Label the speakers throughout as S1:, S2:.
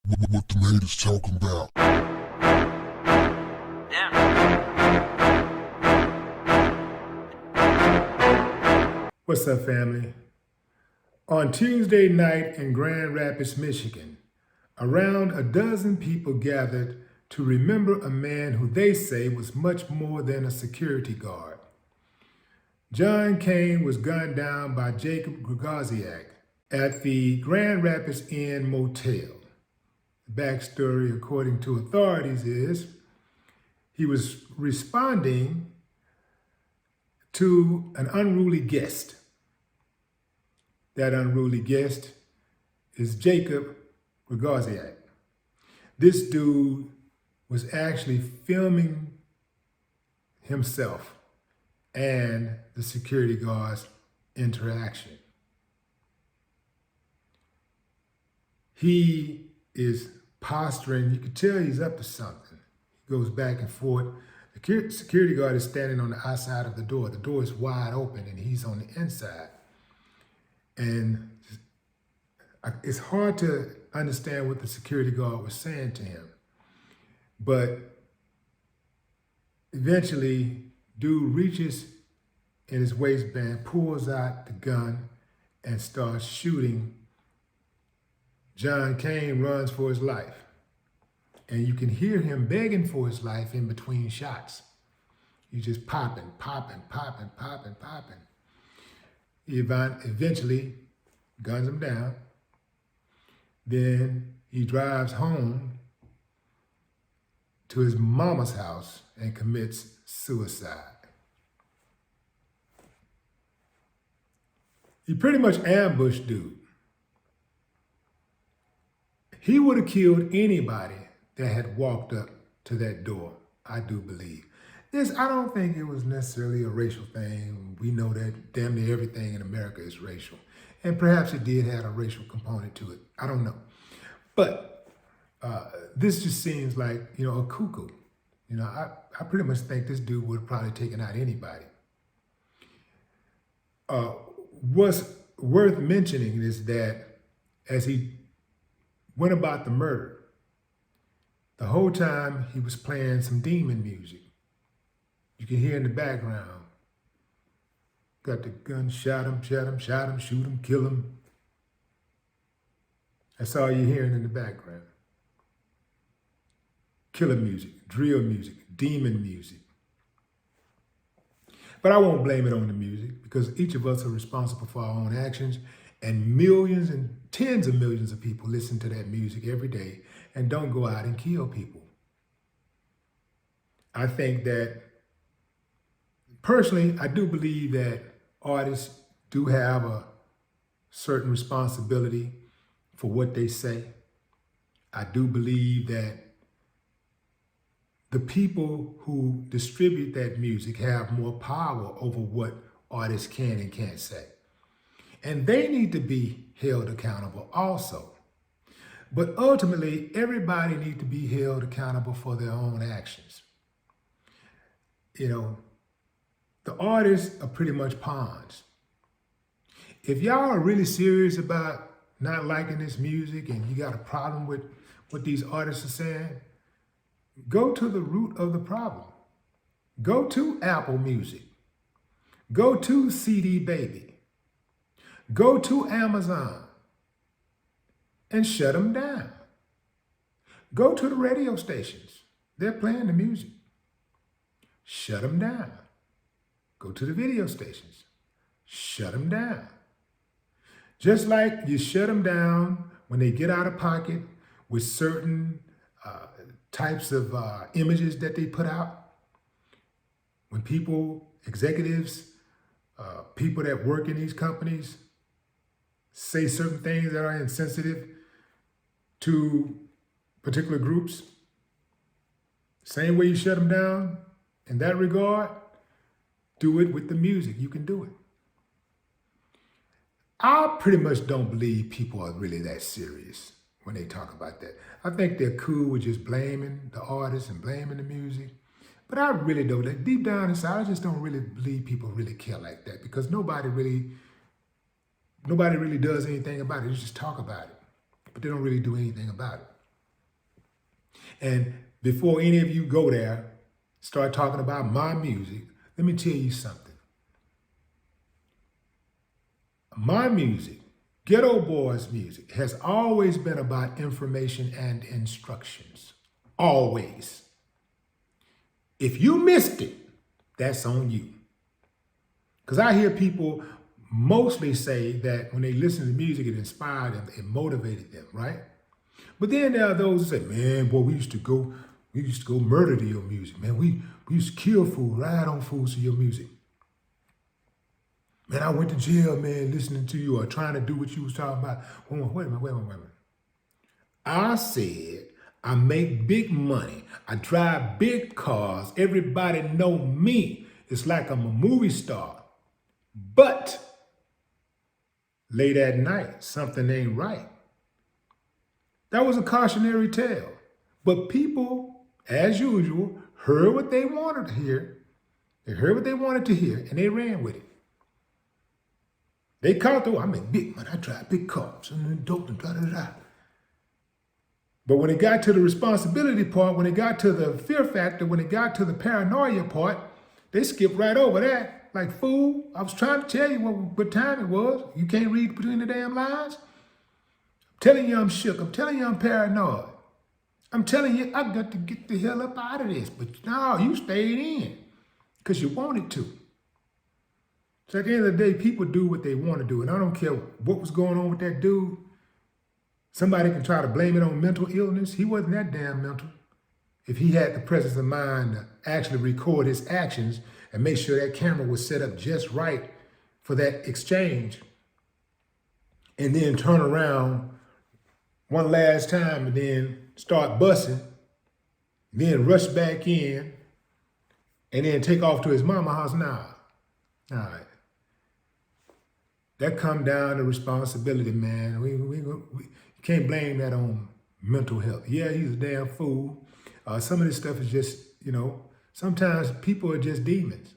S1: What the haters talking about?
S2: What's up, family? On Tuesday night in Grand Rapids, Michigan, around a dozen people gathered to remember a man who they say was much more than a security guard. John Kane was gunned down by Jacob Gregosiak at the Grand Rapids Inn Motel. The backstory, according to authorities, is he was responding to an unruly guest. That unruly guest is Jacob Gregosiak. This dude was actually filming himself and the security guard's interaction. He is posturing. You can tell he's up to something. He goes back and forth. The security guard is standing on the outside of the door. The door is wide open and he's on the inside. And it's hard to understand what the security guard was saying to him. But eventually, dude reaches in his waistband, pulls out the gun, and starts shooting. John Kane runs for his life. And you can hear him begging for his life in between shots. He's just popping. He eventually guns him down. Then he drives home to his mama's house and commits suicide. He pretty much ambushed dude. He would have killed anybody that had walked up to that door, I do believe. I don't think it was necessarily a racial thing. We know that damn near everything in America is racial. And perhaps it did have a racial component to it. I don't know. But this just seems like, a cuckoo. I pretty much think this dude would have probably taken out anybody. What's worth mentioning is that as he went about the murder, the whole time he was playing some demon music. You can hear in the background. Got the gun, shot him, shoot him, kill him. That's all you're hearing in the background. Killer music, drill music, demon music. But I won't blame it on the music because each of us are responsible for our own actions, and millions and tens of millions of people listen to that music every day and don't go out and kill people. I think that, personally, I do believe that artists do have a certain responsibility for what they say. I do believe that the people who distribute that music have more power over what artists can and can't say. And they need to be held accountable also. But ultimately, everybody needs to be held accountable for their own actions. The artists are pretty much pawns. If y'all are really serious about not liking this music and you got a problem with what these artists are saying, go to the root of the problem. Go to Apple Music. Go to CD Baby. Go to Amazon and shut them down. Go to the radio stations. They're playing the music. Shut them down. Go to the video stations. Shut them down. Just like you shut them down when they get out of pocket with certain types of images that they put out. When people, executives, people that work in these companies say certain things that are insensitive to particular groups, same way you shut them down in that regard, do it with the music. You can do it. I pretty much don't believe people are really that serious when they talk about that. I think they're cool with just blaming the artists and blaming the music. But I really don't. Like, deep down inside, I just don't really believe people really care like that because nobody really does anything about it. They just talk about it, but they don't really do anything about it. And before any of you go there, start talking about my music, let me tell you something. My music, Ghetto Boys music, has always been about information and instructions. Always. If you missed it, that's on you. Because I hear people mostly say that when they listen to music, it inspired them, it motivated them, right? But then there are those who say, man, boy, we used to go murder to your music, man. We used to kill fools, ride on fools to your music. Man, I went to jail, man, listening to you or trying to do what you was talking about. Wait a minute. I said, I make big money. I drive big cars. Everybody know me. It's like I'm a movie star. But late at night, something ain't right. That was a cautionary tale. But people, as usual, heard what they wanted to hear. They heard what they wanted to hear, and they ran with it. They caught the, I make big money, I drive big cars, and dope, and da-da-da. But when it got to the responsibility part, when it got to the fear factor, when it got to the paranoia part, they skipped right over that. Like, fool, I was trying to tell you what time it was. You can't read between the damn lines? I'm telling you I'm shook. I'm telling you I'm paranoid. I'm telling you I got to get the hell up out of this. But no, you stayed in because you wanted to. So at the end of the day, people do what they want to do. And I don't care what was going on with that dude. Somebody can try to blame it on mental illness. He wasn't that damn mental. If he had the presence of mind to actually record his actions and make sure that camera was set up just right for that exchange, and then turn around one last time and then start busting, then rush back in, and then take off to his mama's house. Nah. All right. That come down to responsibility, man. We can't blame that on mental health. Yeah, he's a damn fool. Some of this stuff is just, sometimes people are just demons.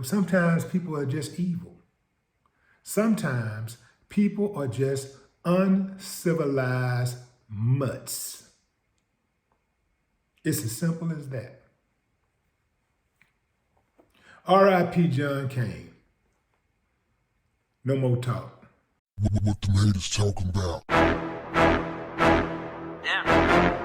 S2: Sometimes people are just evil. Sometimes people are just uncivilized mutts. It's as simple as that. R.I.P. John Kane. No more talk.
S1: What the haters talking about?
S3: Yeah.